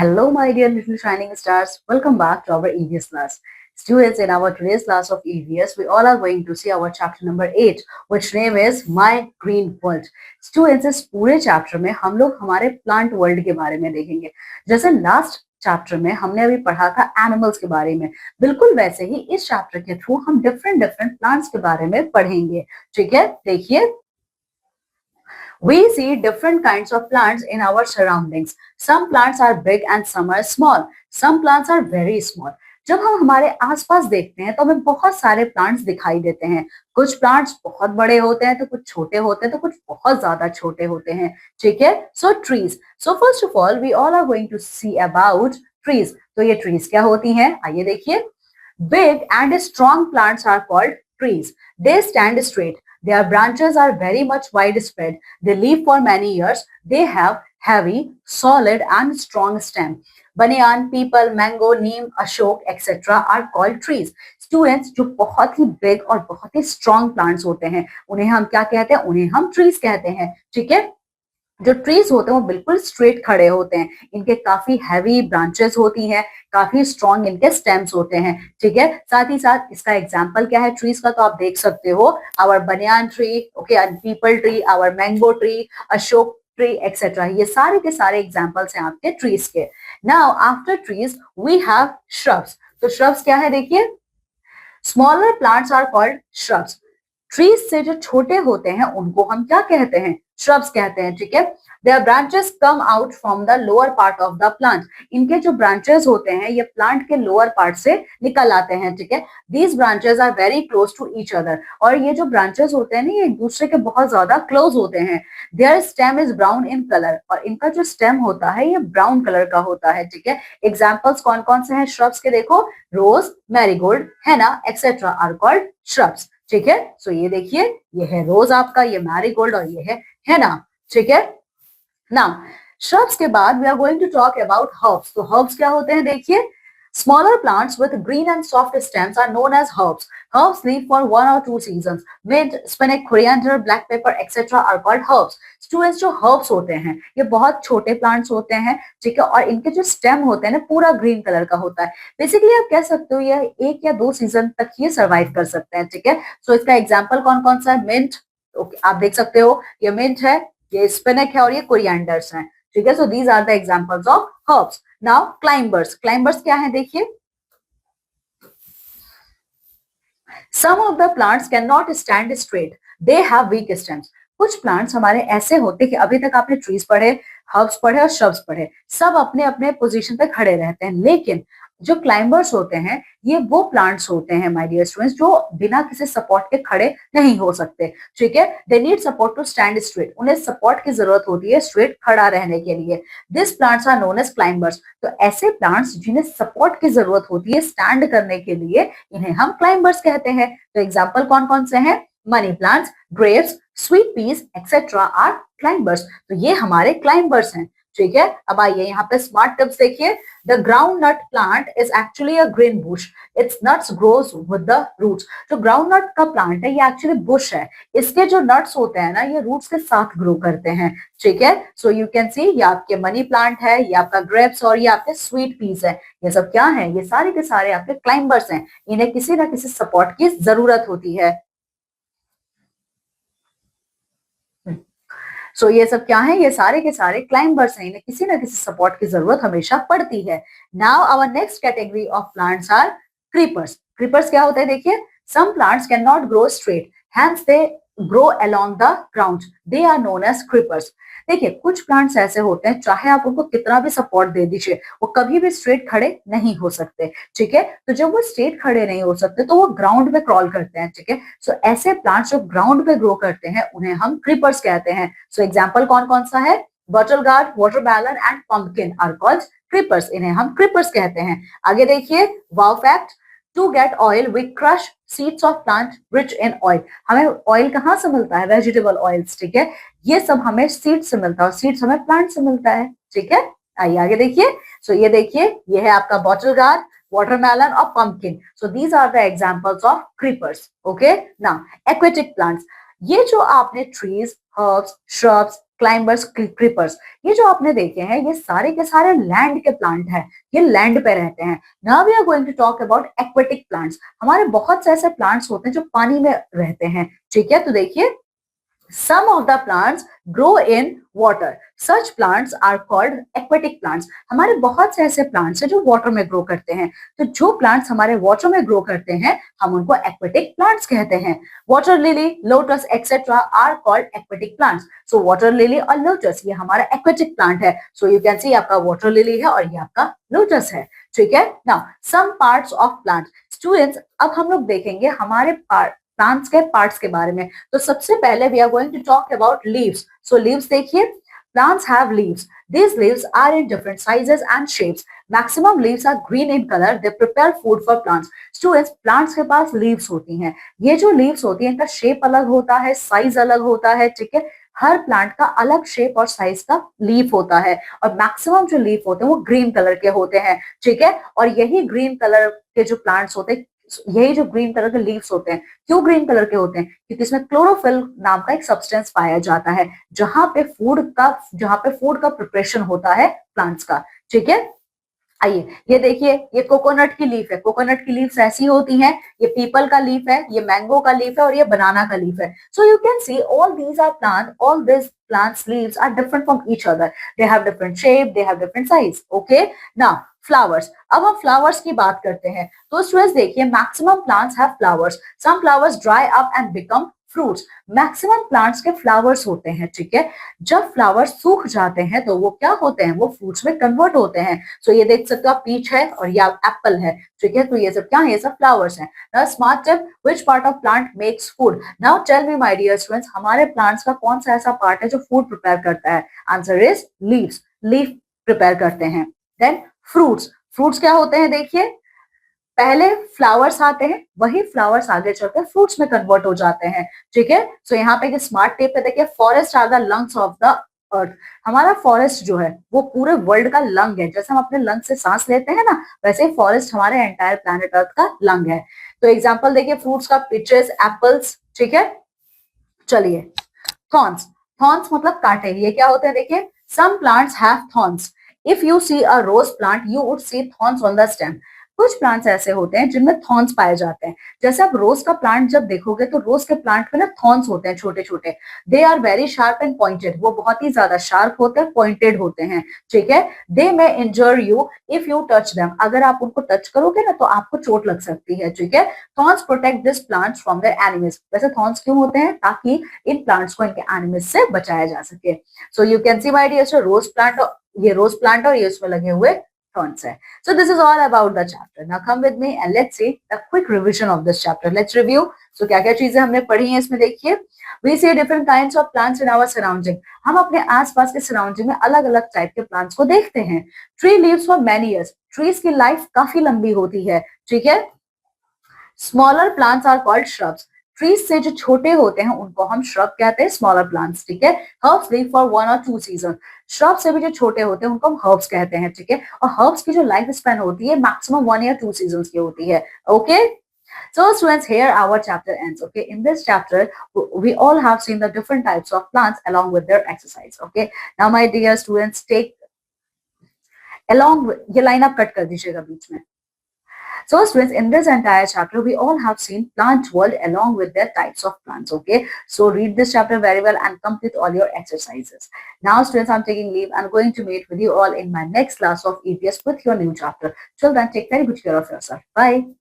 Hello, my dear little shining stars. Welcome back to our EVS class. Students, in our today's class of EVS, we all are going to see our chapter number 8, which name is My Green World. Students, इस पूरे chapter में हम लोग हमारे plant world के बारे में देखेंगे. जैसे लास्ट चैप्टर में हमने अभी पढ़ा था एनिमल्स के बारे में, बिल्कुल वैसे ही इस चैप्टर के थ्रू हम डिफरेंट डिफरेंट प्लांट्स के बारे में पढ़ेंगे. ठीक है, देखिए. We see different kinds of plants in our surroundings. Some plants are big and some are small. Some plants are very small. जब हम हमारे आसपास देखते हैं तो हमें बहुत सारे प्लांट्स दिखाई देते हैं. कुछ प्लांट्स बहुत बड़े होते हैं तो कुछ छोटे होते हैं तो कुछ बहुत ज्यादा छोटे होते हैं. ठीक है. So trees. So first of all we all are going to see about trees. तो ये ट्रीज क्या होती हैं? आइए देखिए. Big and strong plants are called trees. They stand straight. Their branches are very much widespread. They live for many years. They have heavy, solid and strong stem. Banyan, peepal, mango, neem, ashok, etc. are called trees. Students, जो बहुत ही big और बहुत ही strong plants होते हैं, उन्हें हम क्या कहते हैं? उन्हें हम trees कहते हैं. ठीक है. जो ट्रीज होते हैं वो बिल्कुल स्ट्रेट खड़े होते हैं. इनके काफी हैवी ब्रांचेस होती हैं, काफी स्ट्रॉन्ग इनके स्टेम्स होते हैं. ठीक है. साथ ही साथ इसका एग्जांपल क्या है ट्रीज का, तो आप देख सकते हो our banyan tree, okay, peepal tree, our mango tree, ashoka tree et cetera. ये सारे के सारे एग्जांपल्स हैं आपके ट्रीज के. Now after trees we have shrubs. तो श्रब्स क्या है? देखिए, smaller plants are called shrubs. Trees से जो छोटे होते हैं उनको हम क्या कहते हैं? श्रब्स कहते हैं. ठीक है. Their branches come out from the lower part of the plant. इनके जो ब्रांचेस होते हैं ये प्लांट के लोअर पार्ट से निकल आते हैं. ठीक है. These branches are very close to each other. और ये जो ब्रांचेस होते हैं ना ये एक दूसरे के बहुत ज्यादा क्लोज होते हैं. There stem is brown in colour. और इनका जो स्टेम होता है ये ब्राउन कलर का होता है. ठीक है. एग्जाम्पल्स कौन कौन से हैं श्रब्स के? देखो, rose, marigold, henna etcetera are called shrubs. ठीक है. सो ये देखिए, ये है रोज आपका, ये मैरीगोल्ड और ये है ना. ठीक है. नाउ श्रब्स के बाद we are going to talk about herbs. तो हर्ब्स क्या होते हैं? देखिए, smaller plants with green and soft stems are known as herbs. Herbs live for 1 or 2 seasons. Mint, spinach, coriander, black pepper, etc. are called herbs. Students, जो herbs होते हैं ये बहुत छोटे plants होते हैं. ठीक है. और इनके जो stem होते हैं ना पूरा green कलर का होता है. बेसिकली आप कह सकते हो ये 1 या 2 सीजन तक ये सर्वाइव कर सकते हैं. ठीक है. सो इसका एग्जाम्पल कौन कौन सा है? मिंट, ओके, आप देख सकते हो ये मिंट है, ये स्पिनक है और ये कोरिएंडर्स हैं. ठीक है. So these are the examples of herbs. Now climbers. Climbers क्या है? देखिए, some of the plants can not stand straight. They have weak stems. कुछ प्लांट्स हमारे ऐसे होते कि अभी तक आपने ट्रीज पढ़े, हर्ब्स पढ़े और श्रब्स पढ़े, सब अपने अपने पोजीशन पे खड़े रहते हैं. लेकिन जो क्लाइंबर्स होते हैं ये वो प्लांट्स होते हैं माय डियर स्टूडेंट्स जो बिना किसी सपोर्ट के खड़े नहीं हो सकते. ठीक है. They need support to stand straight. उन्हें सपोर्ट की जरूरत होती है स्ट्रेट खड़ा रहने के लिए. This plants are known as climbers. तो ऐसे प्लांट्स जिन्हें सपोर्ट की जरूरत होती है स्टैंड करने के लिए इन्हें हम क्लाइंबर्स कहते हैं. तो एग्जाम्पल कौन कौन से हैं? Money plants, grapes, sweet peas etcetera are climbers. तो ये हमारे क्लाइंबर्स हैं. ठीक है. अब आइए यहाँ पे स्मार्ट टिप्स देखिए. The groundnut plant is actually a green bush. Its nuts grows with the roots. जो ग्राउंड नट का प्लांट है ये एक्चुअली बुश है. इसके जो नट्स होते हैं ना ये रूट्स के साथ ग्रो करते हैं. ठीक है. सो यू कैन सी ये आपके मनी प्लांट है, ये आपका ग्रेप्स और ये आपके स्वीट पीस है. ये सब क्या है? ये सारे के सारे आपके क्लाइंबर्स हैं. इन्हें किसी ना किसी सपोर्ट की जरूरत होती है. सो ये सब क्या है? ये सारे के सारे क्लाइंबर्स हैं. इन्हें किसी ना किसी सपोर्ट की जरूरत हमेशा पड़ती है. Now our next category of plants are creepers. Creepers क्या होते हैं? देखिए, some plants can not grow straight, hence they grow along the ground. They are known as creepers. देखिए, कुछ प्लांट्स ऐसे होते हैं चाहे आप उनको कितना भी सपोर्ट दे दीजिए वो कभी भी स्ट्रेट खड़े नहीं हो सकते. ठीक है. तो जब वो स्ट्रेट खड़े नहीं हो सकते तो वो ग्राउंड पे क्रॉल करते हैं. ठीक है. सो ऐसे प्लांट्स जो ग्राउंड पे ग्रो करते हैं उन्हें हम क्रीपर्स कहते हैं. सो एग्जाम्पल कौन कौन सा है? Bottle gourd, watermelon and pumpkin are called creepers. इन्हें हम क्रीपर्स कहते हैं. आगे देखिए, wow fact. To get oil we crush seeds of plant rich in oil. हमें ऑयल कहाँ से मिलता है? Vegetable oils. ठीक है. ये सब हमें सीड से मिलता है और सीड्स हमें प्लांट से मिलता है. ठीक है. आइए आगे देखिए. सो ये देखिए, ये है आपका बॉटल गार्ड, वाटरमेलन और pumpkin. So these are the examples of creepers. Okay. Now aquatic plants. ये जो आपने trees, herbs, shrubs, climbers, creepers, ये जो आपने देखे हैं ये सारे के सारे लैंड के प्लांट हैं, ये लैंड पे रहते हैं। Now we are going to talk about aquatic plants. हमारे बहुत से ऐसे प्लांट्स होते हैं जो पानी में रहते हैं, ठीक है। तो देखिए, some of the plants grow in water. Such plants are called aquatic plants. हमारे बहुत से ऐसे plants हैं जो water में grow करते हैं। तो जो plants हमारे water में grow करते हैं हम उनको aquatic plants कहते हैं। Water lily, lotus, etc. are called aquatic plants. So water lily और lotus ये हमारा aquatic plant है। So you can see आपका water lily है और ये आपका lotus है, ठीक है। Now some parts of plant. Students, अब हम लोग देखेंगे हमारे प्लांट्स के पार्ट्स के बारे में। तो सबसे पहले we are going to talk about leaves. So leaves देखिए, plants have leaves. These leaves are in different sizes and shapes. Maximum leaves are green in color. They prepare food for plants. Students, plants के पास leaves होती हैं। ये जो leaves होती हैं इनका shape अलग होता है, साइज अलग होता है, ठीक है। हर प्लांट का अलग शेप और साइज का लीफ होता है और मैक्सिमम जो लीफ होते हैं वो ग्रीन कलर के होते हैं, ठीक है। और यही ग्रीन कलर के जो प्लांट्स होते हैं, यही जो ग्रीन कलर के लीव्स होते हैं, क्यों ग्रीन कलर के होते हैं? क्योंकि इसमें क्लोरोफिल नाम का एक सब्सटेंस पाया जाता है जहां पे फूड का प्रिपरेशन होता है प्लांट्स का, ठीक है। आइए ये देखिए, ये कोकोनट की लीफ है। कोकोनट की लीव्स ऐसी होती हैं, ये पीपल का लीफ है, ये मैंगो का लीफ है और ये बनाना का लीफ है। So you can see all these are plant, all this plants leaves are different from each other. They have different shape, they have different size. Okay, now flowers. अब हम flowers की बात करते हैं। तो स्टूडेंट्स देखिए, maximum plants have flowers. Some flowers dry up and become fruits. Maximum plants के flowers होते हैं, ठीक है। जब फ्लावर्स सूख जाते हैं तो वो क्या होते हैं, वो फ्रूट्स में कन्वर्ट होते हैं। सो ये देख सकते हो आप, पीच है और ये एप्पल है, ठीक है। तो ये सब क्या है, ये सब फ्लावर्स हैं। Now smart tip, which part of plant makes food? Now tell me my dear students, हमारे प्लांट्स का कौन सा ऐसा पार्ट है जो फूड प्रिपेयर करता है? Answer is leaves. Leaf prepare करते हैं। Then fruits. फ्रूट्स क्या होते हैं? देखिए, पहले फ्लावर्स आते हैं, वही फ्लावर्स आगे चलकर फ्रूट्स में कन्वर्ट हो जाते हैं, ठीक है। सो यहाँ पे स्मार्ट टेप पे देखिए, forest are the lungs of the earth. हमारा फॉरेस्ट जो है वो पूरे वर्ल्ड का लंग है। जैसे हम अपने लंग से सांस लेते हैं ना, वैसे ही फॉरेस्ट हमारे एंटायर प्लैनेट अर्थ का लंग है। तो एग्जाम्पल देखिए, फ्रूट्स का पीचेस, एप्पल्स, ठीक है। चलिए, थॉर्न्स। थॉर्न्स मतलब कांटे। ये क्या होते हैं? देखिए, some plants have thorns. If you see a rose plant you would see thorns on the stem. कुछ प्लांट्स ऐसे होते हैं जिनमें थॉर्न्स पाए जाते हैं। जैसे आप रोज का प्लांट जब देखोगे तो रोज के प्लांट में ना थॉर्न्स होते हैं, छोटे छोटे। They are very sharp and pointed. वो बहुत ही ज्यादा शार्प होते हैं, पॉइंटेड होते हैं, ठीक है। They may injure you if you touch them. अगर आप उनको टच करोगे ना तो आपको चोट लग सकती है, ठीक है। Thorns protect this plants from there animals. वैसे थॉर्न्स क्यों होते हैं? ताकि इन प्लांट्स को इनके एनिमल्स से बचाया जा सके। So you can see my dear, rose plant, ये रोज प्लांट और ये उसमें लगे हुए thorns है। So this is all about the chapter. Now come with me and let's see a quick revision of this chapter. Let's review. So क्या क्या चीजें हमने पढ़ी हैं इसमें? देखिए, we see different kinds of plants in our surrounding. हम अपने आसपास के सराउंडिंग में अलग अलग टाइप के प्लांट्स को देखते हैं। Tree lives for many years. Trees की लाइफ काफी लंबी होती है, ठीक है। Smaller plants are called shrubs. Trees से जो छोटे होते हैं उनको हम श्रब कहते हैं, स्मॉलर प्लांट्स, ठीक है। Herbs live for 1 or 2 season. Shrub से भी जो छोटे होते हैं उनको हम हर्ब्स कहते हैं, ठीक है। और हर्ब्स की जो लाइफ स्पैन होती है मैक्सिमम 1 या 2 सीजन की होती है, okay. So students, here our chapter ends. Okay, in this chapter we all have seen the different types of plants along with their exercise. Okay, now my dear students, take along with, ये line आप cut कर दीजिएगा बीच में। So students, in this entire chapter, we all have seen plant world along with their types of plants, okay? So read this chapter very well and complete all your exercises. Now students, I'm taking leave. I'm going to meet with you all in my next class of EVS with your new chapter. Till then, take very good care of yourself. Bye.